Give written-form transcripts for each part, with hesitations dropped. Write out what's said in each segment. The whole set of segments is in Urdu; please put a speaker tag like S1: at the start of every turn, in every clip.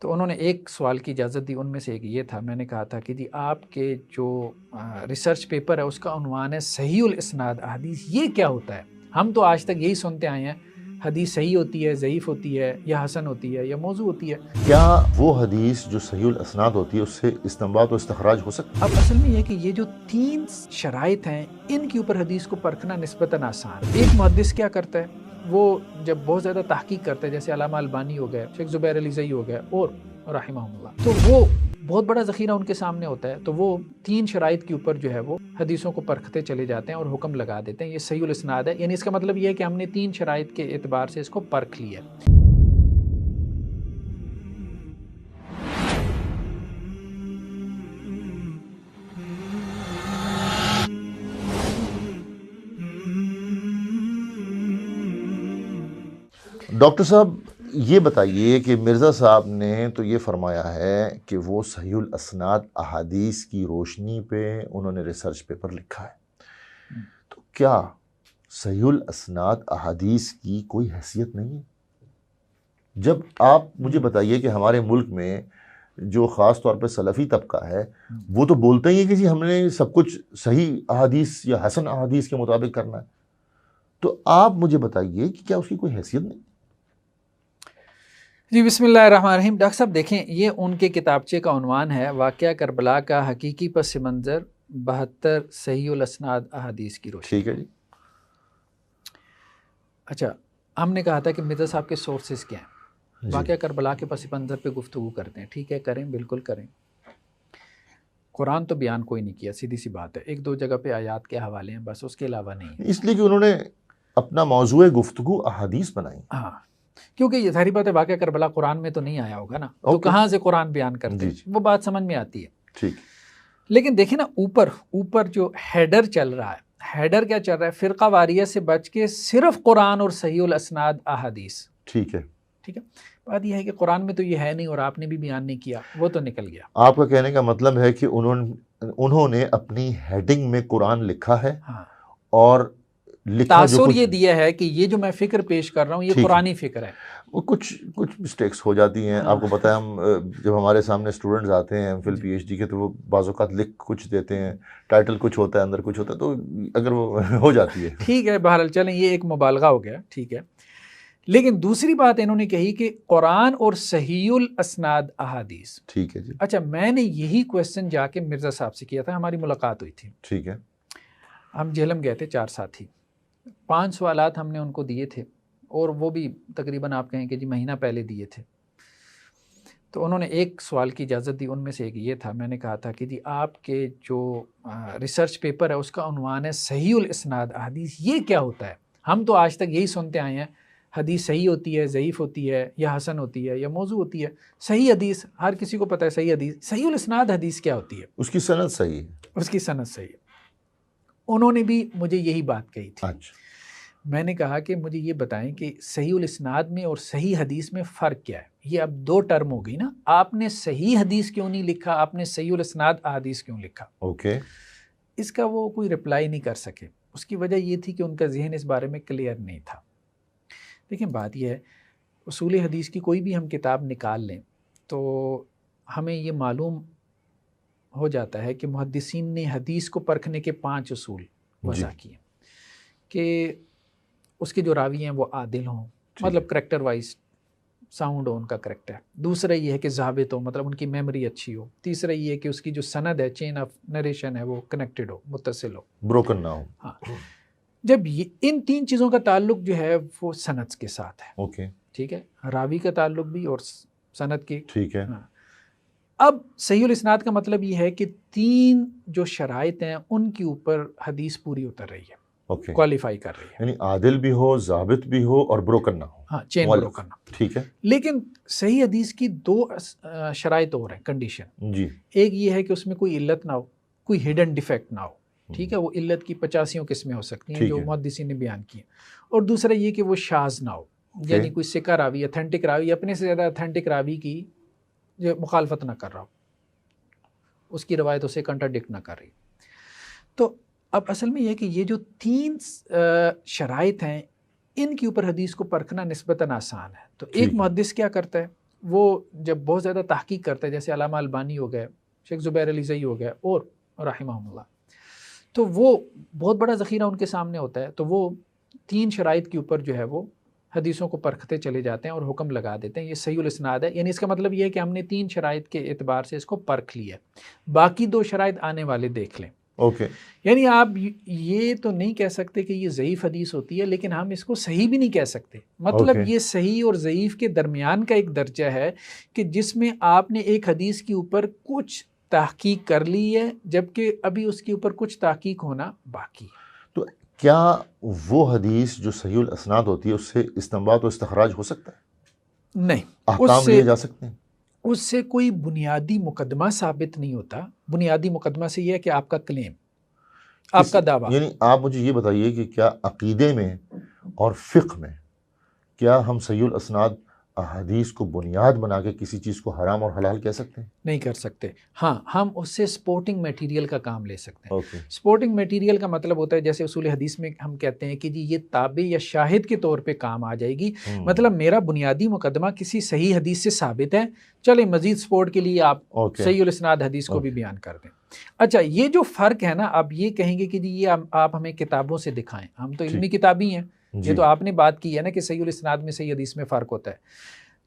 S1: تو انہوں نے ایک سوال کی اجازت دی، ان میں سے ایک یہ تھا، میں نے کہا تھا کہ جی آپ کے جو ریسرچ پیپر ہے اس کا عنوان ہے صحیح الاسناد احادیث، یہ کیا ہوتا ہے؟ ہم تو آج تک یہی سنتے آئے ہیں حدیث صحیح ہوتی ہے، ضعیف ہوتی ہے، یا حسن ہوتی ہے، یا موضوع ہوتی ہے۔
S2: کیا وہ حدیث جو صحیح الاسناد ہوتی ہے اس سے استنباط و استخراج ہو سکتا ہے؟
S1: اب اصل میں یہ ہے کہ یہ جو تین شرائط ہیں ان کے اوپر حدیث کو پرکھنا نسبتاً آسان ہے۔ ایک محدث کیا کرتا ہے، وہ جب بہت زیادہ تحقیق کرتا ہے، جیسے علامہ البانی ہو گئے، شیخ زبیر علی زئی ہو گئے اور رحمہ اللہ، تو وہ بہت بڑا ذخیرہ ان کے سامنے ہوتا ہے، تو وہ تین شرائط کے اوپر جو ہے وہ حدیثوں کو پرکھتے چلے جاتے ہیں اور حکم لگا دیتے ہیں یہ صحیح الاسناد ہے، یعنی اس کا مطلب یہ ہے کہ ہم نے تین شرائط کے اعتبار سے اس کو پرکھ لیا ہے۔
S2: ڈاکٹر صاحب یہ بتائیے کہ مرزا صاحب نے تو یہ فرمایا ہے کہ وہ صحیح الاسناد احادیث کی روشنی پہ انہوں نے ریسرچ پیپر لکھا ہے، تو کیا صحیح الاسناد احادیث کی کوئی حیثیت نہیں ہے؟ جب آپ مجھے بتائیے کہ ہمارے ملک میں جو خاص طور پہ سلفی طبقہ ہے وہ تو بولتے ہی ہے کہ جی ہم نے سب کچھ صحیح احادیث یا حسن احادیث کے مطابق کرنا ہے، تو آپ مجھے بتائیے کہ کیا اس کی کوئی حیثیت نہیں؟
S1: جی بسم اللہ الرحمن الرحیم۔ ڈاکٹر صاحب دیکھیں، یہ ان کے کتابچے کا عنوان ہے واقعہ کربلا کا حقیقی پس منظر 72 صحیح الاسناد احادیث کی روشنی۔
S2: ٹھیک ہے جی۔
S1: اچھا، ہم نے کہا تھا کہ مرزا صاحب کے سورسز کیا ہیں،
S2: جی
S1: واقعہ کربلا کے پس منظر پہ گفتگو کرتے ہیں، ٹھیک ہے، کریں، بالکل کریں۔ قرآن تو بیان کوئی نہیں کیا، سیدھی سی بات ہے، ایک دو جگہ پہ آیات کے حوالے ہیں بس، اس کے علاوہ نہیں ہے۔
S2: اس لیے کہ انہوں نے اپنا موضوع گفتگو احادیث بنائی۔
S1: ہاں، کیونکہ یہ ظاہری بات ہے، واقعہ کربلا قرآن میں تو نہیں آیا ہوگا نا، تو
S2: اوکے،
S1: کہاں سے قرآن بیان کرتے ہیں،
S2: جی
S1: وہ بات سمجھ میں آتی ہے۔
S2: ٹھیک۔
S1: لیکن دیکھیں نا، اوپر جو ہیڈر چل رہا ہے، ہیڈر کیا چل رہا ہے؟ فرقہ واریت سے بچ کے صرف قرآن اور صحیح الاسناد احادیث۔
S2: ٹھیک ہے،
S1: ٹھیک ہے، بات یہ ہے کہ قرآن میں تو یہ ہے نہیں اور آپ نے بھی بیان نہیں کیا، وہ تو نکل گیا۔
S2: آپ کا کہنے کا مطلب ہے کہ انہوں نے اپنی ہیڈنگ میں قرآن لکھا ہے
S1: ہاں،
S2: اور لکھا جو
S1: تاثر
S2: کچھ
S1: یہ دیا ہے کہ یہ جو میں فکر پیش کر رہا ہوں یہ
S2: ٹھیک ہے،
S1: قرآنی فکر ہے۔
S2: وہ کچھ مسٹیکس ہو جاتی ہیں، آپ کو پتہ ہے، ہم جب ہمارے سامنے اسٹوڈنٹس آتے ہیں فل پی ایچ ڈی کے تو وہ بعض اوقات لکھ کچھ دیتے ہیں، ٹائٹل کچھ ہوتا ہے، اندر کچھ ہوتا ہے، تو اگر وہ ہو جاتی ہے۔
S1: ٹھیک ہے، بہرحال چلیں، یہ ایک مبالغہ ہو گیا، ٹھیک ہے۔ لیکن دوسری بات انہوں نے کہی کہ قرآن اور صحیح الاسناد احادیث۔
S2: ٹھیک ہے جی،
S1: اچھا، میں نے یہی کویسچن جا کے مرزا صاحب سے کیا تھا، ہماری ملاقات ہوئی تھی،
S2: ٹھیک ہے،
S1: ہم جہلم گئے تھے 4 ساتھی، 5 سوالات ہم نے ان کو دیے تھے، اور وہ بھی تقریباً آپ کہیں کہ جی مہینہ پہلے دیے تھے۔ تو انہوں نے ایک سوال کی اجازت دی، ان میں سے ایک یہ تھا، میں نے کہا تھا کہ جی آپ کے جو ریسرچ پیپر ہے اس کا عنوان ہے صحیح الاسناد احادیث، یہ کیا ہوتا ہے؟ ہم تو آج تک یہی سنتے آئے ہیں حدیث صحیح ہوتی ہے، ضعیف ہوتی ہے، یا حسن ہوتی ہے، یا موضوع ہوتی ہے۔ صحیح حدیث ہر کسی کو پتہ ہے، صحیح حدیث، صحیح الاسناد حدیث کیا ہوتی ہے؟
S2: اس کی سند صحیح ہے۔
S1: اس کی سند صحیح ہے۔ انہوں نے بھی مجھے یہی بات کہی تھی۔
S2: اچھا،
S1: میں نے کہا کہ مجھے یہ بتائیں کہ صحیح الاسناد میں اور صحیح حدیث میں فرق کیا ہے؟ یہ اب 2 ٹرم ہو گئی نا، آپ نے صحیح حدیث کیوں نہیں لکھا، آپ نے صحیح الاسناد احادیث کیوں لکھا؟
S2: اوکے،
S1: اس کا وہ کوئی رپلائی نہیں کر سکے، اس کی وجہ یہ تھی کہ ان کا ذہن اس بارے میں کلیئر نہیں تھا۔ دیکھیں، بات یہ ہے، اصول حدیث کی کوئی بھی ہم کتاب نکال لیں تو ہمیں یہ معلوم ہو جاتا ہے کہ محدثین نے حدیث کو پرکھنے کے 5 اصول وضع کیے، کہ اس کے جو راوی ہیں وہ عادل ہوں، مطلب کریکٹر وائز ساؤنڈ ہو ان کا کریکٹر۔ دوسرا یہ ہے کہ ضابط ہو، مطلب ان کی میموری اچھی ہو۔ تیسرا یہ ہے کہ اس کی جو سند ہے، چین آف نریشن ہے، وہ کنیکٹڈ ہو، متصل ہو،
S2: بروکن نہ ہو۔
S1: ہاں، جب ان 3 چیزوں کا تعلق جو ہے وہ سند کے ساتھ ہے،
S2: اوکے،
S1: ٹھیک ہے، راوی کا تعلق بھی اور سند کے۔
S2: ٹھیک ہے،
S1: ہاں، اب صحیح الاسناد کا مطلب یہ ہے کہ 3 جو شرائط ہیں ان کے اوپر حدیث پوری اتر رہی ہے،
S2: اوکے،
S1: کوالیفائی کر رہی ہے،
S2: یعنی عادل بھی ہو، ضابط بھی ہو اور بروکن نہ ہو۔
S1: ہاں، چین
S2: مؤلف،
S1: بروکن۔
S2: ٹھیک ہے
S1: لیکن صحیح حدیث کی 2 شرائط اور ہیں، کنڈیشن۔
S2: جی،
S1: ایک یہ ہے کہ اس میں کوئی علت نہ ہو، کوئی ہڈن ڈیفیکٹ نہ ہو، ٹھیک ہے، وہ علت کی 85 قسمیں ہو سکتی ہیں
S2: ٹھیک
S1: جو
S2: ہے،
S1: محدثین نے بیان کی ہیں۔ اور دوسرا یہ کہ وہ شاذ نہ ہو، یعنی کوئی ثقہ راوی، اتھینٹک راوی، اپنے سے زیادہ اتھینٹک راوی کی جو مخالفت نہ کر رہا ہو، اس کی روایت اسے کنٹراڈکٹ نہ کر رہی۔ تو اب اصل میں یہ ہے کہ یہ جو 3 شرائط ہیں ان کے اوپر حدیث کو پرکھنا نسبتاً آسان ہے۔ تو ایک
S2: ٹھیک ہے،
S1: محدث کیا کرتا ہے، وہ جب بہت زیادہ تحقیق کرتا ہے، جیسے علامہ البانی ہو گئے، شیخ زبیر علی زئی ہو گئے اور رحمہم اللہ، تو وہ بہت بڑا ذخیرہ ان کے سامنے ہوتا ہے، تو وہ 3 شرائط کے اوپر جو ہے وہ حدیثوں کو پرکھتے چلے جاتے ہیں اور حکم لگا دیتے ہیں یہ صحیح الاسناد ہے. یعنی اس کا مطلب یہ ہے کہ ہم نے 3 شرائط کے اعتبار سے اس کو پرکھ لیا، باقی 2 شرائط آنے والے دیکھ لیں. یعنی آپ یہ تو نہیں کہہ سکتے کہ یہ ضعیف حدیث ہوتی ہے، لیکن ہم اس کو صحیح بھی نہیں کہہ سکتے. مطلب یہ صحیح اور ضعیف کے درمیان کا ایک درجہ ہے کہ جس میں آپ نے ایک حدیث کے اوپر کچھ تحقیق کر لی ہے، جبکہ ابھی اس کے اوپر کچھ تحقیق ہونا باقی ہے.
S2: تو کیا وہ حدیث جو صحیح الاسناد ہوتی ہے اس سے استنباط و استخراج ہو سکتا ہے؟
S1: نہیں،
S2: احکام لیے جا سکتے ہیں؟
S1: اس سے کوئی بنیادی مقدمہ ثابت نہیں ہوتا. بنیادی مقدمہ سے یہ ہے کہ آپ کا کلیم، آپ کا دعویٰ.
S2: یعنی آپ مجھے یہ بتائیے کہ کیا عقیدے میں اور فقہ میں کیا ہم صحیح الاسناد احادیث کو بنیاد بنا کے کسی چیز کو حرام اور حلال کہہ سکتے ہیں؟
S1: نہیں کر سکتے. ہاں، ہم اس سے سپورٹنگ میٹیریل کا کام لے سکتے ہیں. سپورٹنگ میٹیریل کا مطلب ہوتا ہے جیسے اصول حدیث میں ہم کہتے ہیں کہ جی یہ تابع یا شاہد کے طور پہ کام آ جائے گی. مطلب میرا بنیادی مقدمہ کسی صحیح حدیث سے ثابت ہے، چلے مزید سپورٹ کے لیے آپ صحیح الاسناد حدیث کو بھی بیان کر دیں. اچھا، یہ جو فرق ہے نا، آپ یہ کہیں گے کہ جی یہ آپ ہمیں کتابوں سے دکھائیں، ہم تو علمی کتابی ہیں. یہ تو آپ نے بات کی ہے نا کہ صحیح الاسناد میں صحیح حدیث میں فرق ہوتا ہے.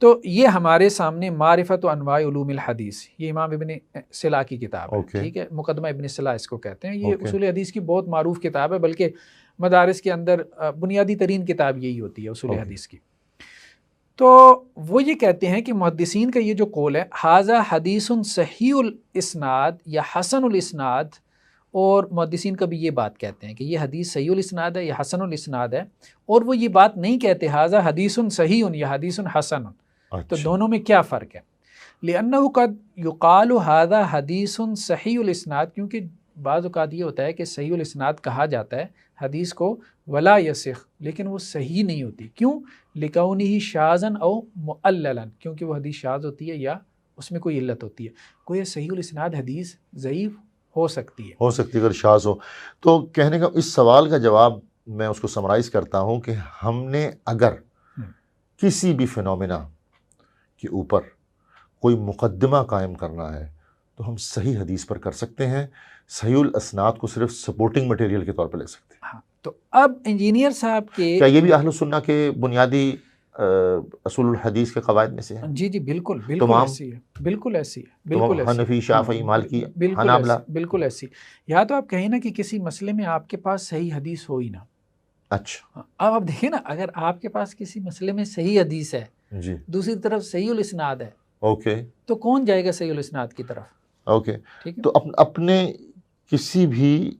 S1: تو یہ ہمارے سامنے معرفت و انواع علوم الحدیث، یہ امام ابن صلاح کی کتاب ہے. ٹھیک ہے، مقدمہ ابن صلاح اس کو کہتے ہیں. یہ اصول حدیث کی بہت معروف کتاب ہے، بلکہ مدارس کے اندر بنیادی ترین کتاب یہی ہوتی ہے اصول حدیث کی. تو وہ یہ کہتے ہیں کہ محدثین کا یہ جو قول ہے، ھذا حدیث صحیح الاسناد یا حسن الاسناد، اور محدثین کا بھی یہ بات کہتے ہیں کہ یہ حدیث صحیح الاسناد ہے یا حسن الاسناد ہے، اور وہ یہ بات نہیں کہتے ھذا حدیث صحیح یا حدیث حسن. تو دونوں میں کیا فرق ہے؟ لأنه قد يقال هذا حدیث صحیح الاسناد، کیونکہ بعض اوقات یہ ہوتا ہے کہ صحیح الاسناد کہا جاتا ہے حدیث کو، ولا یصح، لیکن وہ صحیح نہیں ہوتی. کیوں؟ لکونہ شاذا او معللا، کیونکہ وہ حدیث شاذ ہوتی ہے یا اس میں کوئی علت ہوتی ہے. کوئی صحیح الاسناد حدیث ضعیف ہو سکتی ہے اگر
S2: شاذ ہو. تو کہنے کا اس سوال کا جواب میں اس کو سمرائز کرتا ہوں کہ ہم نے اگر کسی بھی فینومینا کے اوپر کوئی مقدمہ قائم کرنا ہے تو ہم صحیح حدیث پر کر سکتے ہیں، صحیح الاسناد کو صرف سپورٹنگ مٹیریل کے طور پر لے سکتے ہیں.
S1: تو اب انجینئر صاحب کے
S2: کیا یہ بھی اہل السنہ کے بنیادی اصول الحدیث کے قواعد میں سے ہے؟
S1: جی بالکل ایسی ہے، بالکل ایسی ہے، بالکل
S2: حنفی، شافعی، مالکی،
S1: حنابلہ، بالکل ایسی. یا تو آپ کہیں نا کہ کسی مسئلے میں آپ کے پاس صحیح حدیث ہو ہی نا.
S2: اچھا،
S1: اب آپ دیکھیں نا، اگر آپ کے پاس کسی مسئلے میں صحیح حدیث ہے
S2: جی،
S1: دوسری طرف صحیح الاسناد ہے، تو کون جائے گا صحیح الاسناد کی طرف؟
S2: تو اپنے کسی بھی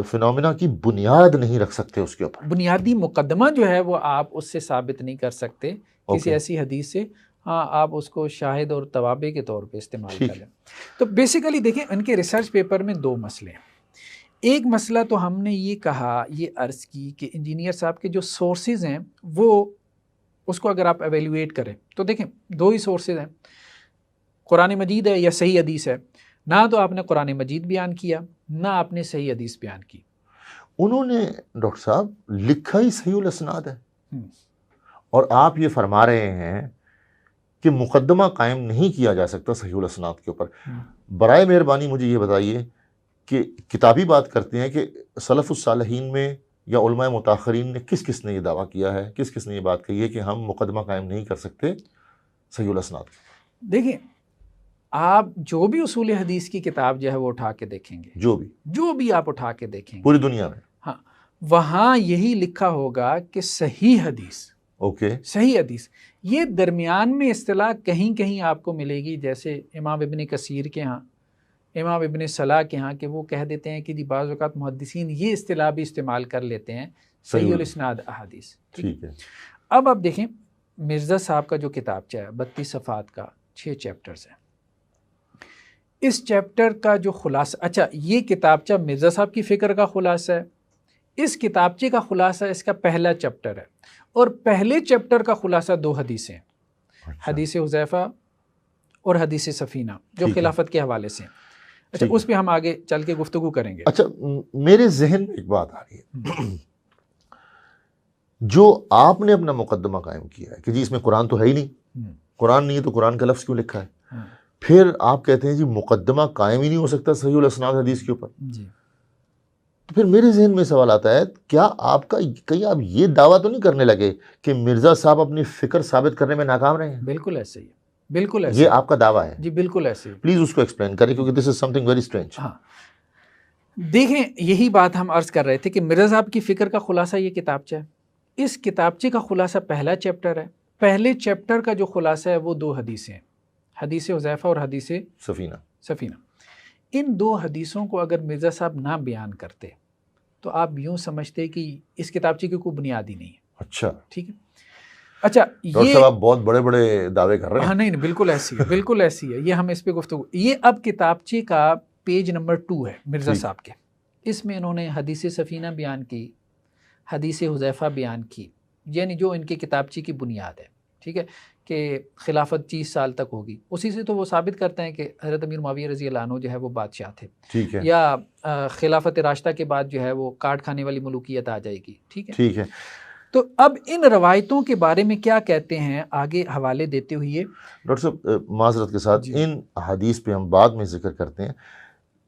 S2: فینومینا کی بنیاد نہیں رکھ سکتے اس کے اوپر.
S1: بنیادی مقدمہ جو ہے وہ آپ اس سے ثابت نہیں کر سکتے کسی ایسی حدیث سے. ہاں، آپ اس کو شاہد اور توابع کے طور پہ استعمال کریں. تو بیسیکلی دیکھیں، ان کے ریسرچ پیپر میں 2 مسئلے ہیں. ایک مسئلہ تو ہم نے یہ کہا، یہ عرض کی کہ انجینئر صاحب کے جو سورسز ہیں وہ اس کو اگر آپ ایویلیویٹ کریں تو دیکھیں 2 ہی سورسز ہیں، قرآن مجید ہے یا صحیح حدیث ہے. نہ تو آپ نے قرآن مجید بیان کیا، نہ آپ نے صحیح حدیث بیان کی.
S2: انہوں نے ڈاکٹر صاحب لکھا ہی صحیح الاسناد ہے، اور آپ یہ فرما رہے ہیں کہ مقدمہ قائم نہیں کیا جا سکتا صحیح الاسناد کے اوپر. برائے مہربانی مجھے یہ بتائیے کہ کتابی بات کرتے ہیں کہ سلف الصالحین میں یا علماء متاخرین نے کس نے یہ دعویٰ کیا ہے، کس نے یہ بات کہی ہے کہ ہم مقدمہ قائم نہیں کر سکتے صحیح الاسناد کے اوپر؟
S1: دیکھیں، آپ جو بھی اصول حدیث کی کتاب جو ہے وہ اٹھا کے دیکھیں گے، جو بھی آپ اٹھا کے دیکھیں گے
S2: پوری دنیا میں،
S1: ہاں، وہاں یہی لکھا ہوگا کہ صحیح حدیث. صحیح حدیث یہ درمیان میں اصطلاح کہیں کہیں آپ کو ملے گی، جیسے امام ابن کثیر کے ہاں، امام ابن صلاح کے ہاں، کہ وہ کہہ دیتے ہیں کہ جی بعض اوقات محدثین یہ اصطلاح بھی استعمال کر لیتے ہیں صحیح الاسناد احادیث. ٹھیک ہے. اب آپ دیکھیں مرزا صاحب کا جو کتابچہ ہے 32 صفحات کا، 6 چیپٹرز ہیں. اس چیپٹر کا جو خلاصہ، اچھا یہ کتابچہ مرزا صاحب کی فکر کا خلاصہ ہے. اس کتابچے کا خلاصہ اس کا پہلا چیپٹر ہے، اور پہلے چیپٹر کا خلاصہ 2 حدیثیں ہیں، حدیث حذیفہ اور حدیث سفینہ، جو خلافت کے حوالے سے ہیں. اچھا، اس پہ ہم آگے چل کے گفتگو کریں گے.
S2: اچھا، میرے ذہن میں ایک بات آ رہی ہے، جو آپ نے اپنا مقدمہ قائم کیا ہے کہ جی اس میں قرآن تو ہے ہی نہیں، قرآن نہیں ہے تو قرآن کا لفظ کیوں لکھا ہے؟ پھر آپ کہتے ہیں جی مقدمہ قائم ہی نہیں ہو سکتا صحیح الاسناد حدیث کے اوپر. تو پھر میرے ذہن میں سوال آتا ہے کیا آپ کا کہیں آپ یہ دعویٰ تو نہیں کرنے لگے کہ مرزا صاحب اپنی فکر ثابت کرنے میں ناکام رہے ہیں؟
S1: بالکل ایسے ہی ہے، بالکل ایسے
S2: یہ آپ کا دعویٰ ہے؟
S1: جی بالکل ایسے ہی.
S2: پلیز اس کو ایکسپلین کریں کیونکہ دس از سم تھنگ ویری اسٹرینج.
S1: ہاں دیکھیں یہی بات ہم عرض کر رہے تھے کہ مرزا صاحب کی فکر کا خلاصہ یہ کتابچہ ہے. اس کتابچے کا خلاصہ پہلا چیپٹر ہے. پہلے چیپٹر کا جو خلاصہ ہے وہ 2 حدیثیں ہیں، حدیث حذیفہ اور حدیث سفینہ. ان 2 حدیثوں کو اگر مرزا صاحب نہ بیان کرتے تو آپ یوں سمجھتے کہ اس کتابچے کی کوئی بنیاد ہی نہیں ہے.
S2: اچھا
S1: ٹھیک ہے. اچھا
S2: ڈاکٹر صاحب آپ بہت بڑے بڑے دعوے کر رہے ہیں.
S1: ہاں نہیں بالکل ایسی ہے، بالکل ایسی ہے. یہ ہم اس پہ گفتگو، یہ اب کتابچے کا پیج نمبر 2 ہے مرزا صاحب کے. اس میں انہوں نے حدیث سفینہ بیان کی، حدیث حذیفہ بیان کی، یعنی جو ان کے کتابچے کی بنیاد ہے. ٹھیک ہے کہ خلافت 30 سال تک ہوگی. اسی سے تو وہ ثابت کرتے ہیں کہ حضرت امیر معاویہ رضی اللہ عنہ جو ہے وہ بادشاہ تھے.
S2: ٹھیک ہے.
S1: یا خلافت راشدہ کے بعد جو ہے وہ کاٹ کھانے والی ملوکیت آ جائے گی.
S2: ٹھیک ہے.
S1: تو اب ان روایتوں کے بارے میں کیا کہتے ہیں آگے حوالے دیتے ہوئے.
S2: ڈاکٹر صاحب معذرت کے ساتھ ان حدیث پہ ہم بعد میں ذکر کرتے ہیں.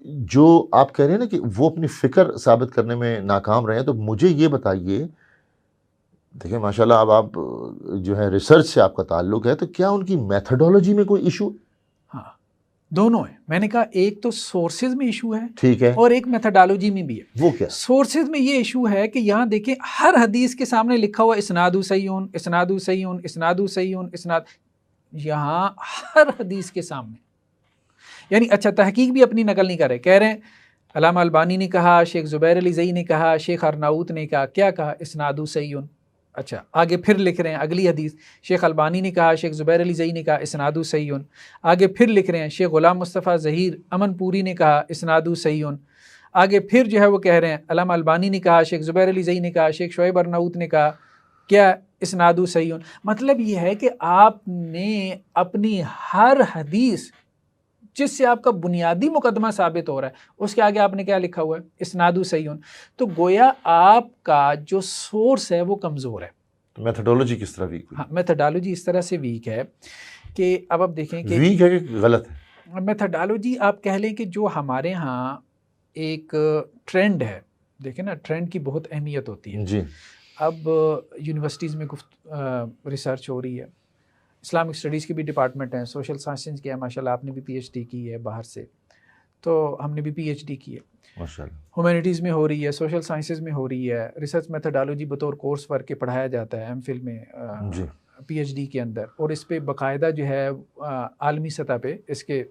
S2: جو آپ کہہ رہے ہیں نا کہ وہ اپنی فکر ثابت کرنے میں ناکام رہے ہیں، تو مجھے یہ بتائیے، دیکھیں ماشاءاللہ اب آپ جو ہے ریسرچ سے آپ کا تعلق ہے، تو کیا ان کی میتھڈولوجی میں کوئی ایشو؟
S1: ہاں دونوں ہیں. میں نے کہا ایک تو سورسز میں ایشو ہے،
S2: ٹھیک ہے،
S1: اور ایک میتھڈالوجی میں بھی ہے.
S2: وہ کیا؟
S1: سورسز میں یہ ایشو ہے کہ یہاں دیکھیں ہر حدیث کے سامنے لکھا ہوا اسناد صحیحٌ، اسناد صحیحٌ، اسناد صحیحٌ، اسناد، یہاں ہر حدیث کے سامنے. یعنی اچھا تحقیق بھی اپنی نقل نہیں کر رہے، کہہ رہے ہیں علامہ البانی نے کہا، شیخ زبیر علی زئی نے کہا، شیخ ارناؤت نے کہا، کیا کہا؟ اسناد صحیحٌ. اچھا آگے پھر لکھ رہے ہیں اگلی حدیث، شیخ البانی نے کہا، شیخ زبیر علی زئی نے کہا، اسناد صحیحٌ. آگے پھر لکھ رہے ہیں شیخ غلام مصطفیٰ ظہیر امن پوری نے کہا، اسناد صحیحٌ. آگے پھر جو ہے وہ کہہ رہے ہیں علامہ البانی نے کہا، شیخ زبیر علی زئی نے کہا، شیخ شعیب ارناؤت نے کہا، کیا؟ اسناد صحیحٌ. مطلب یہ ہے کہ آپ نے اپنی ہر حدیث جس سے آپ کا بنیادی مقدمہ ثابت ہو رہا ہے اس کے آگے آپ نے کیا لکھا ہوا ہے؟ اسناد صحیحٌ. تو گویا آپ کا جو سورس ہے وہ کمزور ہے.
S2: تو میتھڈولوجی کس طرح ویک ہوئی؟
S1: ہاں میتھڈالوجی اس طرح سے ویک ہے کہ اب آپ دیکھیں کہ
S2: ویک ہے کہ غلط ہے.
S1: میتھڈالوجی آپ کہہ لیں کہ جو ہمارے ہاں ایک ٹرینڈ ہے، دیکھیں نا ٹرینڈ کی بہت اہمیت ہوتی ہے.
S2: جی
S1: اب یونیورسٹیز میں ریسرچ ہو رہی ہے، اسلامک اسٹڈیز کی بھی ڈپارٹمنٹ ہیں، سوشل سائنسز کی ہے، ماشاءاللہ آپ نے بھی پی ایچ ڈی کی ہے باہر سے، تو ہم نے بھی پی ایچ ڈی کی ہے
S2: ماشاءاللہ.
S1: ہیومینٹیز میں ہو رہی ہے، سوشل سائنسز میں ہو رہی ہے. ریسرچ میتھڈالوجی بطور کورس ورک کے پڑھایا جاتا ہے ایم فل میں،
S2: جی
S1: پی ایچ ڈی کے اندر، اور اس پہ باقاعدہ جو ہے عالمی سطح پہ اس کے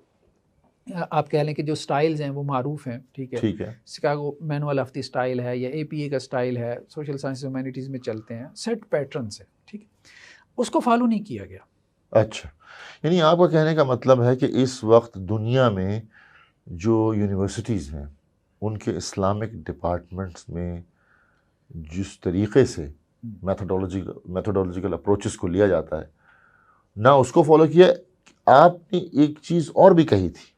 S1: آپ کہہ لیں کہ جو سٹائلز ہیں وہ معروف ہیں. ٹھیک ہے. Chicago manual of the style ہے یا اے پی اے کا سٹائل ہے، سوشل سائنس ہیومینٹیز میں چلتے ہیں، سیٹ پیٹرنس ہے. ٹھیک ہے، اس کو فالو نہیں کیا گیا.
S2: اچھا، یعنی آپ کا کہنے کا مطلب ہے کہ اس وقت دنیا میں جو یونیورسٹیز ہیں ان کے اسلامک ڈپارٹمنٹس میں جس طریقے سے میتھڈولوجیکل اپروچز کو لیا جاتا ہے نہ اس کو فالو کیا. آپ نے ایک چیز اور بھی کہی تھی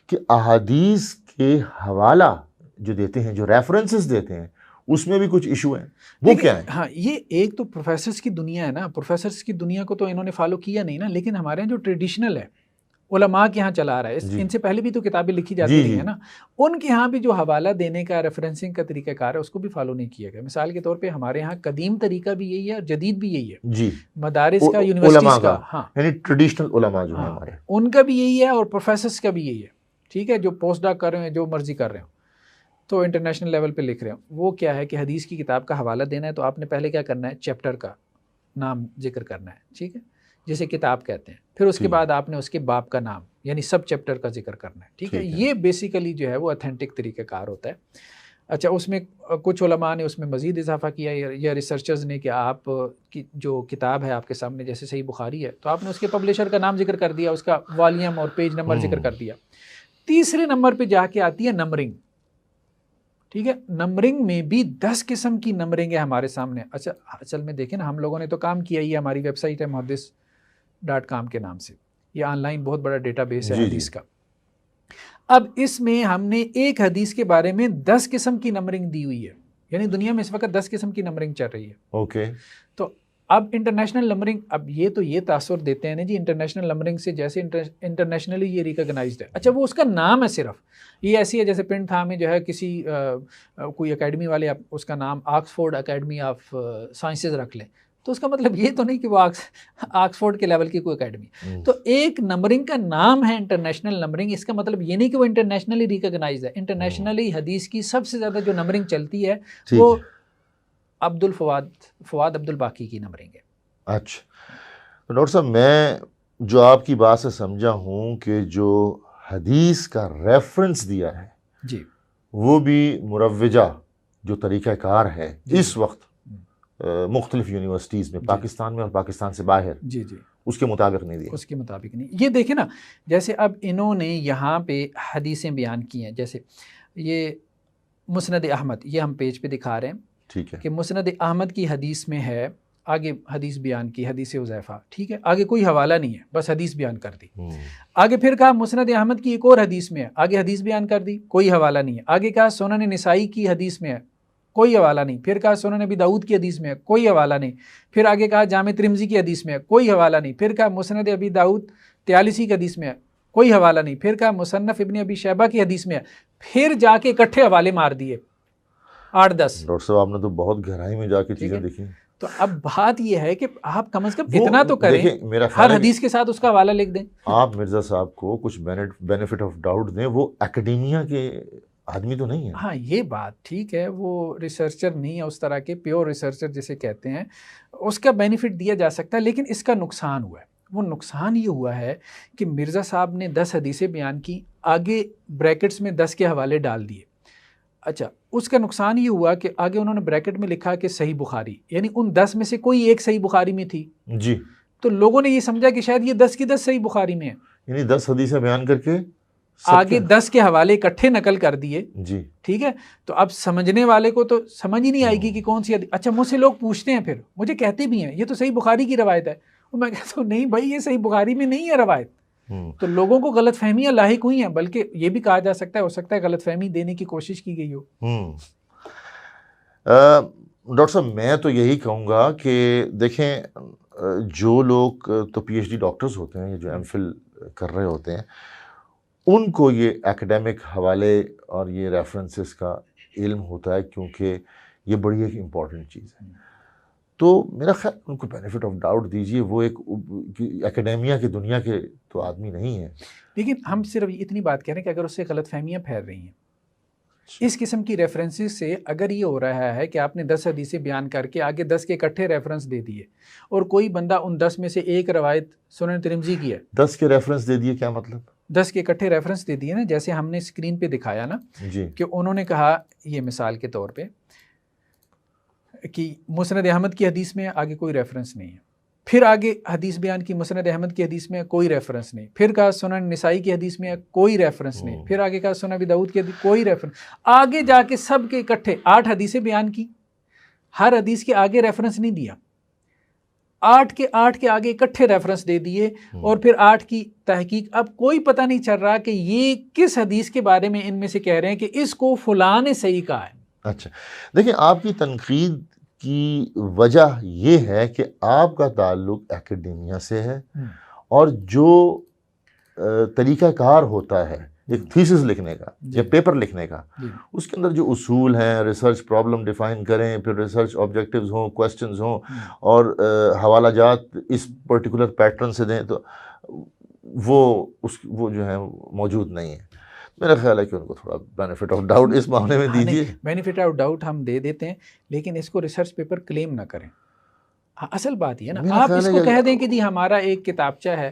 S2: کہ احادیث کے حوالہ جو دیتے ہیں، جو ریفرنسز دیتے ہیں، اس میں بھی کچھ ایشو ہیں، وہ کیا ہے؟
S1: ہاں یہ ایک تو پروفیسرز کی دنیا ہے نا، پروفیسرز کی دنیا کو تو انہوں نے فالو کیا نہیں نا، لیکن ہمارے یہاں جو ٹریڈیشنل ہے علماء کے ہاں چلا رہا ہے، ان سے پہلے بھی تو کتابیں لکھی جاتی رہی ہیں نا، ان کے ہاں بھی جو حوالہ دینے کا ریفرنسنگ کا طریقہ کار ہے اس کو بھی فالو نہیں کیا گیا. مثال کے طور پہ ہمارے ہاں قدیم طریقہ بھی یہی ہے اور جدید بھی یہی ہے.
S2: جی
S1: مدارس کا، یونیورسٹیز کا،
S2: ہاں یعنی ٹریڈیشنل علماء جو ہیں ہمارے،
S1: ان کا بھی یہی ہے اور پروفیسرز کا بھی یہی ہے. ٹھیک ہے، جو پوسٹ ڈاک کر رہے ہیں، جو مرضی کر رہے ہوں، تو انٹرنیشنل لیول پہ لکھ رہے ہوں، وہ کیا ہے کہ حدیث کی کتاب کا حوالہ دینا ہے تو آپ نے پہلے کیا کرنا ہے؟ چیپٹر کا نام ذکر کرنا ہے. ٹھیک ہے، جسے کتاب کہتے ہیں. پھر اس کے بعد آپ نے اس کے باب کا نام یعنی سب چیپٹر کا ذکر کرنا ہے. ٹھیک ہے، یہ بیسیکلی جو ہے وہ اتھینٹک طریقہ کار ہوتا ہے. اچھا اس میں کچھ علماء نے اس میں مزید اضافہ کیا یا ریسرچرز نے کہ آپ کی جو کتاب ہے آپ کے سامنے جیسے صحیح بخاری ہے تو آپ نے اس کے پبلشر کا نام ذکر کر دیا، اس کا والیوم اور پیج نمبر ذکر کر دیا. تیسرے نمبر پہ جا کے آتی ہے نمبرنگ. ٹھیک ہے، نمبرنگ میں بھی 10 قسم کی نمبرنگ ہے ہمارے سامنے. اچھا اصل میں دیکھیں نا، ہم لوگوں نے تو کام کیا ہی ہے، ہماری ویب سائٹ ہے muhaddis.com کے نام سے، یہ آن لائن بہت بڑا ڈیٹا بیس ہے حدیث کا. اب اس میں ہم نے ایک حدیث کے بارے میں 10 قسم کی نمبرنگ دی ہوئی ہے، یعنی دنیا میں اس وقت 10 قسم کی نمبرنگ چل رہی ہے.
S2: اوکے،
S1: تو اب انٹرنیشنل نمبرنگ، اب یہ تو یہ تاثر دیتے ہیں نا جی انٹرنیشنل نمبرنگ سے، جیسے انٹرنیشنلی یہ ریکگنائزڈ ہے. اچھا وہ اس کا نام ہے صرف، یہ ایسی ہے جیسے پنڈ تھا میں جو ہے کسی کوئی اکیڈمی والے اس کا نام آکسفورڈ اکیڈمی آف سائنسز رکھ لیں، تو اس کا مطلب یہ تو نہیں کہ وہ آکسفورڈ کے لیول کی کوئی اکیڈمی. تو ایک نمبرنگ کا نام ہے انٹرنیشنل نمبرنگ، اس کا مطلب یہ نہیں کہ وہ انٹرنیشنلی ریکگنائزڈ ہے. انٹرنیشنلی حدیث کی سب سے زیادہ جو نمبرنگ چلتی ہے وہ فواد عبد الباقی کی نمبرنگ ہے.
S2: اچھا ڈاکٹر صاحب، میں جو آپ کی بات سے سمجھا ہوں کہ جو حدیث کا ریفرنس دیا ہے
S1: جی
S2: وہ بھی مروجہ جو طریقہ کار ہے اس وقت مختلف یونیورسٹیز میں، پاکستان میں اور پاکستان سے باہر،
S1: جی جی
S2: اس کے مطابق نہیں دیا.
S1: اس کے مطابق نہیں. یہ دیکھیں نا، جیسے اب انہوں نے یہاں پہ حدیثیں بیان کی ہیں، جیسے یہ مسند احمد، یہ ہم پیج پہ دکھا رہے ہیں،
S2: ٹھیک ہے،
S1: کہ مسند احمد کی حدیث میں ہے، آگے حدیث بیان کی، حدیث حذیفہ، ٹھیک ہے، آگے کوئی حوالہ نہیں ہے، بس حدیث بیان کر دی. آگے پھر کہا مسند احمد کی ایک اور حدیث میں ہے، آگے حدیث بیان کر دی، کوئی حوالہ نہیں ہے. آگے کہا سنن نسائی کی حدیث میں ہے، کوئی حوالہ نہیں. پھر کہا سنن ابی داؤد کی حدیث میں ہے، کوئی حوالہ نہیں. پھر آگے کہا جامع ترمذی کی حدیث میں ہے، کوئی حوالہ نہیں. پھر کہا مسند ابی داؤد 43 کی حدیث میں ہے، کوئی حوالہ نہیں. پھر کہا مصنف ابن ابی شیبہ کی حدیث میں ہے. پھر جا کے اکٹھے حوالے مار دیے 8-10.
S2: ڈاکٹر صاحب آپ نے تو بہت گہرائی میں جا کے چیزیں دیکھی.
S1: تو اب بات یہ ہے کہ آپ کم از کم اتنا تو کریں، ہر حدیث کے ساتھ اس کا حوالہ لکھ دیں. آپ
S2: مرزا صاحب کو کچھ بینیفٹ آف ڈاؤٹ دیں، وہ اکیڈیمیا کے آدمی تو نہیں ہے.
S1: ہاں یہ بات ٹھیک ہے، وہ ریسرچر نہیں ہے اس طرح کے، پیور ریسرچر جسے کہتے ہیں، اس کا بینیفٹ دیا جا سکتا ہے. لیکن اس کا نقصان ہوا ہے. وہ نقصان یہ ہوا ہے کہ مرزا صاحب نے 10 حدیثیں بیان کی، آگے بریکٹس میں 10 کے حوالے ڈال دیے. اچھا اس کا نقصان یہ ہوا کہ آگے انہوں نے بریکٹ میں لکھا کہ صحیح بخاری، یعنی ان 10 میں سے کوئی ایک صحیح بخاری میں تھی
S2: جی.
S1: تو لوگوں نے یہ سمجھا کہ شاید یہ 10 کی 10 صحیح بخاری میں ہیں،
S2: یعنی 10 حدیثیں بیان کر کے
S1: آگے 10 کے حوالے اکٹھے نقل کر دیے.
S2: جی
S1: ٹھیک ہے. تو اب سمجھنے والے کو تو سمجھ ہی نہیں آئے گی کہ کون سی حدیث. اچھا مجھ سے لوگ پوچھتے ہیں، پھر مجھے کہتے بھی ہیں یہ تو صحیح بخاری کی روایت ہے، اور میں کہتا ہوں نہیں بھائی یہ صحیح بخاری میں نہیں ہے روایت. تو لوگوں کو غلط فہمیاں لاحق ہوئی ہیں، بلکہ یہ بھی کہا جا سکتا ہے، ہو سکتا ہے غلط فہمی دینے کی کوشش کی گئی ہو.
S2: ڈاکٹر صاحب میں تو یہی کہوں گا کہ دیکھیں، جو لوگ تو پی ایچ ڈی ڈاکٹرز ہوتے ہیں، جو ایم فل کر رہے ہوتے ہیں، ان کو یہ ایکڈیمک حوالے اور یہ ریفرنسز کا علم ہوتا ہے، کیونکہ یہ بڑی ایک امپورٹنٹ چیز ہے. تو میرا خیال ان کو بینیفٹ آف ڈاؤٹ دیجیے، وہ ایک اکیڈیمیا کی دنیا کے تو آدمی نہیں ہے.
S1: لیکن ہم صرف اتنی بات کہہ رہے ہیں کہ اگر اس سے غلط فہمیاں پھیل رہی ہیں اس قسم کی ریفرنسز سے، اگر یہ ہو رہا ہے کہ آپ نے 10 حدیثیں بیان کر کے آگے 10 کے اکٹھے ریفرنس دے دیے، اور کوئی بندہ ان 10 میں سے ایک روایت سنن ترمذی کی ہے،
S2: 10 کے ریفرنس دے دیے، کیا مطلب؟
S1: 10 کے اکٹھے ریفرنس دے دیے نا، جیسے ہم نے اسکرین پہ دکھایا نا
S2: جی،
S1: کہ انہوں نے کہا یہ مثال کے طور پہ کہ مسند احمد کی حدیث میں آگے کوئی ریفرنس نہیں ہے، پھر آگے حدیث بیان کی مسند احمد کی حدیث میں کوئی ریفرنس نہیں، پھر کہا سنن نسائی کی حدیث میں کوئی ریفرنس نہیں، پھر آگے کہا سنن ابی داؤد کی حدیث کوئی ریفرنس، آگے جا کے سب کے اکٹھے 8 حدیثیں بیان کی، ہر حدیث کے آگے ریفرنس نہیں دیا، 8 کے آگے اکٹھے ریفرنس دے دیے، اور پھر 8 کی تحقیق. اب کوئی پتہ نہیں چل رہا کہ یہ کس حدیث کے بارے میں ان میں سے کہہ رہے ہیں کہ اس کو فلاں نے صحیح کہا ہے.
S2: اچھا دیکھیں، آپ کی تنقید کی وجہ یہ ہے کہ آپ کا تعلق اکیڈیمیا سے ہے، اور جو طریقہ کار ہوتا ہے ایک تھیسس لکھنے کا یا پیپر لکھنے کا، اس کے اندر جو اصول ہیں، ریسرچ پرابلم ڈیفائن کریں، پھر ریسرچ آبجیکٹیوز ہوں، کویسچنز ہوں، اور حوالہ جات اس پرٹیکولر پیٹرن سے دیں، تو وہ جو ہے موجود نہیں ہے. میرا خیال ہے کہ ان کو تھوڑا بینیفٹ آف ڈاؤٹ اس معاملے میں دیجیے.
S1: بینیفٹ آف ڈاؤٹ ہم دے دیتے ہیں، لیکن اس کو ریسرچ پیپر کلیم نہ کریں. اصل بات یہ نا، آپ اس کو کہہ دیں کہ جی ہمارا ایک کتابچہ ہے.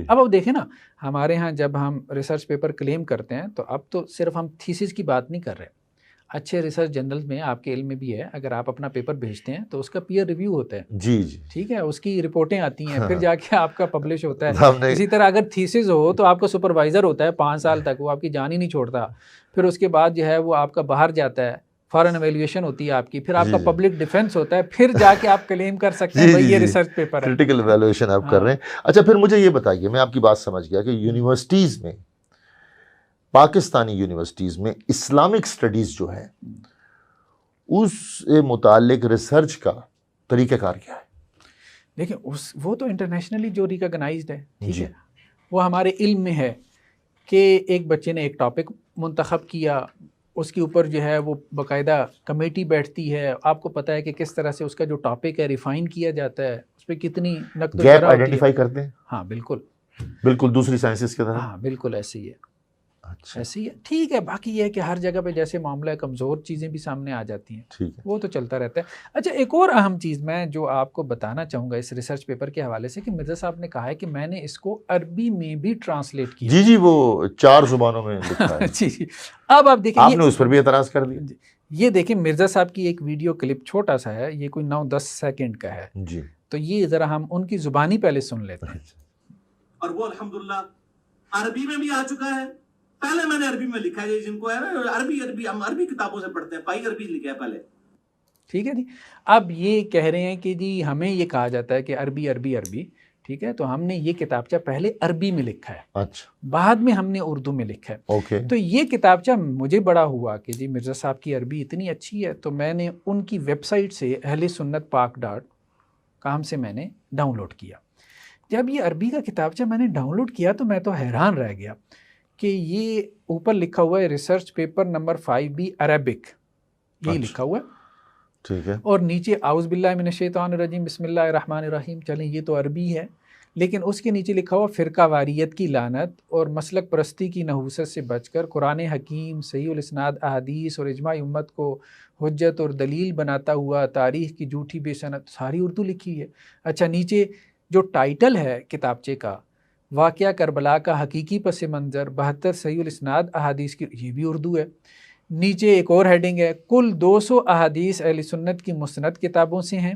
S1: اب دیکھیں نا، ہمارے ہاں جب ہم ریسرچ پیپر کلیم کرتے ہیں تو اب تو صرف ہم تھیسس کی بات نہیں کر رہے. اچھے ریسرچ جرنلز میں آپ کے علم میں بھی ہے، اگر آپ اپنا پیپر بھیجتے ہیں تو اس کا پیئر ریویو ہوتا ہے.
S2: جی جی
S1: ٹھیک ہے، اس کی رپورٹیں آتی ہیں، پھر جا کے آپ کا پبلش ہوتا ہے. اسی طرح اگر تھیسس ہو تو آپ کا سپروائزر ہوتا ہے 5 سال تک، وہ آپ کی جان ہی نہیں چھوڑتا. پھر اس کے بعد جو ہے وہ آپ کا باہر جاتا ہے، فارن ایویلویشن ہوتی ہے آپ کی، پھر آپ کا پبلک ڈیفینس ہوتا ہے، پھر جا کے آپ کلیم کر سکتے ہیں بھائی یہ ریسرچ پیپر ہے.
S2: کریٹیکل ایویلویشن آپ کر رہے ہیں. اچھا پھر مجھے یہ بتائیے، میں آپ کی بات سمجھ گیا کہ یونیورسٹیز میں، پاکستانی یونیورسٹیز میں اسلامک سٹڈیز جو ہے اس سے متعلق ریسرچ کا طریقہ کار کیا ہے؟
S1: دیکھیں وہ تو انٹرنیشنلی جو ریکگنائزڈ ہے، ٹھیک ہے، وہ ہمارے علم میں ہے کہ ایک بچے نے ایک ٹاپک منتخب کیا، اس کے اوپر جو ہے وہ باقاعدہ کمیٹی بیٹھتی ہے، آپ کو پتہ ہے کہ کس طرح سے اس کا جو ٹاپک ہے ریفائن کیا جاتا ہے، اس پہ کتنی نقد و
S2: گیپ
S1: جرا ہوتی ہے.
S2: آئیڈینٹیفائی کرتے ہیں.
S1: ہاں بالکل
S2: بالکل دوسری سائنسز کی طرح.
S1: ہاں بالکل ایسے ہی ہے.
S2: اچھا
S1: ایسے ہی ہے. ٹھیک ہے، باقی یہ ہے کہ ہر جگہ پہ جیسے معاملہ ہے کمزور چیزیں بھی سامنے آ جاتی ہیں،
S2: ٹھیک ہے.
S1: وہ تو چلتا رہتا ہے. اچھا ایک اور اہم چیز میں جو آپ کو بتانا چاہوں گا اس ریسرچ پیپر کے حوالے سے، کہ مرزا صاحب نے کہا ہے کہ میں نے اس کو عربی میں بھی ٹرانسلیٹ کیا.
S2: جی وہ 4 زبانوں میں لکھا ہے.
S1: جی اب آپ دیکھیں،
S2: آپ نے اس پر بھی اعتراض کر دیا.
S1: یہ دیکھیں مرزا صاحب کی ایک ویڈیو کلپ چھوٹا سا ہے، یہ کوئی 9-10 سیکنڈ کا ہے
S2: جی،
S1: تو یہ ذرا ہم ان کی زبانی پہلے سن لیتے ہیں.
S3: اور وہ الحمدللہ عربی میں بھی آ چکا ہے. پہلے میں نے عربی میں لکھا ہے، جن کو ہے عربی ہم عربی کتابوں سے پڑھتے ہیں، پائی عربی لکھا ہے پہلے.
S1: ٹھیک ہے جی. اب یہ کہہ رہے ہیں کہ جی ہمیں یہ کہا جاتا ہے کہ عربی عربی عربی، ٹھیک ہے، تو ہم نے یہ کتابچہ پہلے عربی میں لکھا ہے،
S2: اچھا
S1: بعد میں ہم نے اردو میں لکھا ہے.
S2: اوکے.
S1: تو یہ کتابچہ مجھے بڑا ہوا کہ جی مرزا صاحب کی عربی اتنی اچھی ہے، تو میں نے ان کی ویب سائٹ سے اہل سنت پاک .com سے میں نے ڈاؤن لوڈ کیا. جب یہ عربی کا کتابچہ میں نے ڈاؤن لوڈ کیا تو میں تو حیران رہ گیا کہ یہ اوپر لکھا ہوا ہے research paper number 5B Arabic, یہی لکھا ہوا ہے.
S2: ٹھیک ہے.
S1: اور نیچے اعوذ باللہ من الشیطان الرجیم بسم اللہ الرحمن الرحیم. چلیں یہ تو عربی ہے، لیکن اس کے نیچے لکھا ہوا فرقہ واریت کی لعنت اور مسلک پرستی کی نحوست سے بچ کر قرآن حکیم، صحیح الاسناد احادیث اور اجماع امت کو حجت اور دلیل بناتا ہوا تاریخ کی جھوٹی بے سند، ساری اردو لکھی ہے. اچھا نیچے جو ٹائٹل ہے کتابچے کا، واقعہ کربلا کا حقیقی پس منظر 72 صحیح الاسناد احادیث کی، یہ بھی اردو ہے. نیچے ایک اور ہیڈنگ ہے، کل 200 احادیث اہل سنت کی مسند کتابوں سے ہیں.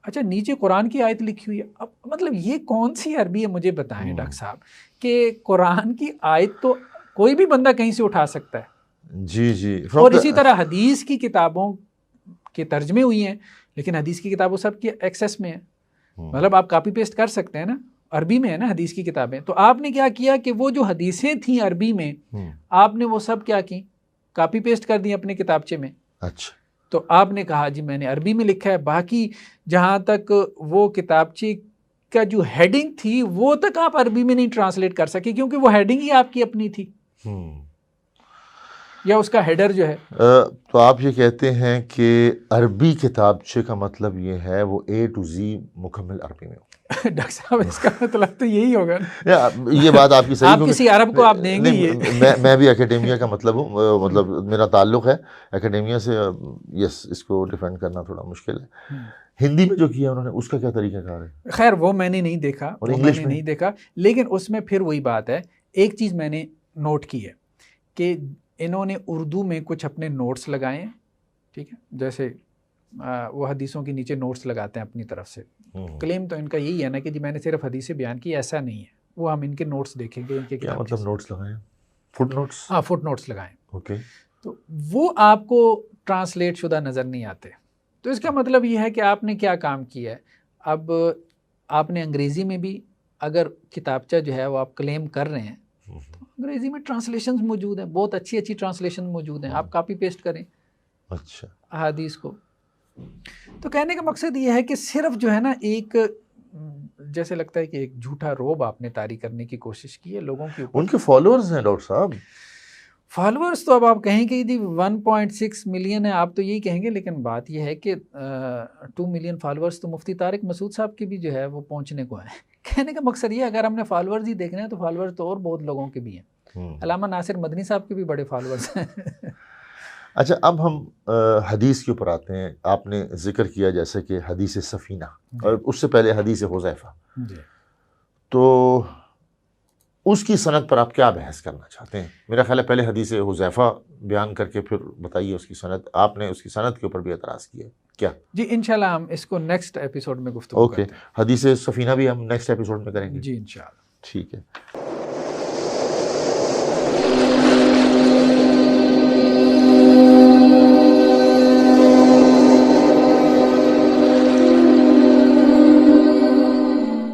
S1: اچھا نیچے قرآن کی آیت لکھی ہوئی ہے. اب مطلب یہ کون سی عربی ہے مجھے بتائیں ڈاکٹر صاحب، کہ قرآن کی آیت تو کوئی بھی بندہ کہیں سے اٹھا سکتا ہے.
S2: جی
S1: اور اسی طرح حدیث کی کتابوں کے ترجمے ہوئی ہیں، لیکن حدیث کی کتابوں سب کے ایکسیس میں ہیں، مطلب آپ کاپی پیسٹ کر سکتے ہیں نا، عربی میں ہے نا حدیث کی کتابیں. تو آپ نے کیا کیا کہ وہ جو حدیثیں تھیں عربی میں، آپ نے وہ سب کیا کی، کاپی پیسٹ کر دی اپنے کتابچے میں.
S2: اچھا
S1: تو آپ نے کہا جی میں نے عربی میں لکھا ہے، باقی جہاں تک وہ کتابچے کا جو ہیڈنگ تھی وہ تک آپ عربی میں نہیں ٹرانسلیٹ کر سکے، کیونکہ وہ ہیڈنگ ہی آپ کی اپنی تھی، یا اس کا ہیڈر جو ہے.
S2: تو آپ یہ کہتے ہیں کہ عربی کتابچے کا مطلب یہ ہے وہ A to Z مکمل عربی میں ہو.
S1: ڈاکٹر صاحب اس کا مطلب تو یہی ہوگا.
S2: یہ بات آپ کی صحیح،
S1: آپ کسی عرب کو آپ دیں گے یہ.
S2: میں بھی اکیڈیمیا کا مطلب ہوں، مطلب میرا تعلق ہے اکیڈیمیا سے. یس اس کو ڈیفینڈ کرنا تھوڑا مشکل ہے. ہندی میں جو کیا انہوں نے اس کا کیا طریقہ کار ہے؟
S1: خیر وہ میں نے نہیں دیکھا،
S2: اور انگلش میں
S1: نہیں دیکھا، لیکن اس میں پھر وہی بات ہے. ایک چیز میں نے نوٹ کی ہے کہ انہوں نے اردو میں کچھ اپنے نوٹس لگائے ہیں، ٹھیک ہے، جیسے وہ حدیثوں کے نیچے نوٹس لگاتے ہیں اپنی طرف سے. کلیم تو ان کا یہی ہے نا کہ جی میں نے صرف حدیثیں بیان کی، ایسا نہیں ہے. وہ ہم ان کے نوٹس دیکھیں گے، ان کے
S2: کیا مطلب نوٹس لگائیں، فٹ نوٹس؟
S1: ہاں فٹ نوٹس لگائیں.
S2: اوکے.
S1: تو وہ آپ کو ٹرانسلیٹ شدہ نظر نہیں آتے. تو اس کا مطلب یہ ہے کہ آپ نے کیا کام کیا ہے. اب آپ نے انگریزی میں بھی اگر کتابچہ جو ہے وہ آپ کلیم کر رہے ہیں تو انگریزی میں ٹرانسلیشنز موجود ہیں، بہت اچھی اچھی ٹرانسلیشن موجود ہیں، آپ کاپی پیسٹ کریں
S2: اچھا
S1: احادیث کو. تو کہنے کا مقصد یہ ہے کہ صرف جو ہے نا ایک جیسے لگتا ہے کہ ایک جھوٹا روب آپ نے طاری کرنے کی کوشش کی ہے لوگوں کے اوپر.
S2: ان کے فالوورز ہیں ڈاکٹر صاحب.
S1: فالوورز تو اب آپ کہیں کہ جی 1.6 ملین ہے، آپ تو یہی کہیں گے، لیکن بات یہ ہے کہ 2 ملین فالوورز تو مفتی طارق مسعود صاحب کے بھی جو ہے وہ پہنچنے کو ہیں. کہنے کا مقصد یہ ہے اگر ہم نے فالوورز ہی دیکھنے ہیں تو فالوورز تو اور بہت لوگوں کے بھی ہیں. علامہ ناصر مدنی صاحب کے بھی بڑے فالوورز ہیں.
S2: اچھا اب ہم حدیث کے اوپر آتے ہیں. آپ نے ذکر کیا جیسے کہ حدیث سفینہ، اور اس سے پہلے حدیث حذیفہ. تو اس کی سند پر آپ کیا بحث کرنا چاہتے ہیں؟ میرا خیال ہے پہلے حدیث حذیفہ بیان کر کے پھر بتائیے اس کی سند. آپ نے اس کی سند کے اوپر بھی اعتراض کیا کیا؟
S1: جی انشاءاللہ ہم اس کو نیکسٹ ایپیسوڈ میں گفتگو کرتے ہیں.
S2: اوکے، حدیث سفینہ بھی ہم نیکسٹ ایپیسوڈ میں کریں گے.
S1: جی انشاءاللہ.
S2: ٹھیک ہے.